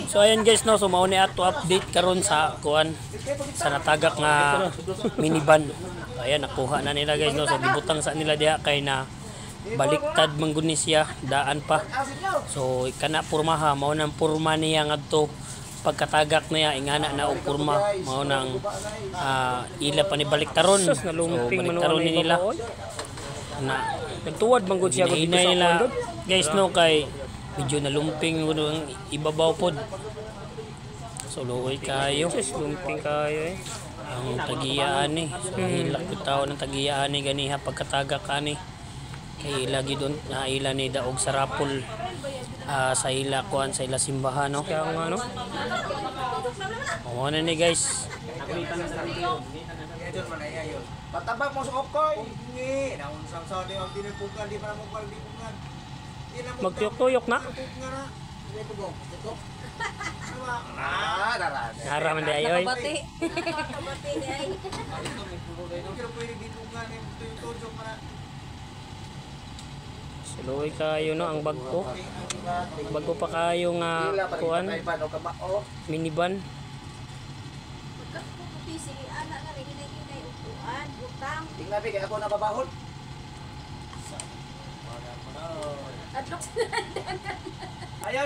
So ayan guys no, so mao ni ato update karon sa kuan sa natagak nga minivan. Ayan nakuha na nila guys no, so gibutang sa nila diha kay na baliktad mangguni siya, daan pa. So kana pormaha mao nang porma niya ngadto pagkatagak niya ingana na og porma mao nang ila pa ni baliktaron. So baliktaron ni nila na nagtuwad man gud siya gud nila guys no kay medyo nalumping ang ibabaw pod. So luoy kayo. Just lumping kayo eh. Ang tagiyaan ni. So hilak ko tao ng tagiyaan ni ganiha pagkatagak ani. Kay lagi doon na ila ni daog sa rapol sa ila kuan sa ila simbahan no. Kaya nga no. Mo na ni guys. Patabak mo sa okoy. Ngi, naun sang sa di ang dinipukan di para mo paldipungan. Magtuyok-tuyok na. Nara man di ayoy. Kabati. Kabati di ay. Suloy kayo no ang bagko. Bago pa kayo nga kuan minivan. Sige, anak nga rin hinay upuan, utang. Tingnan kay ako nababahol. Adlok. Ayaw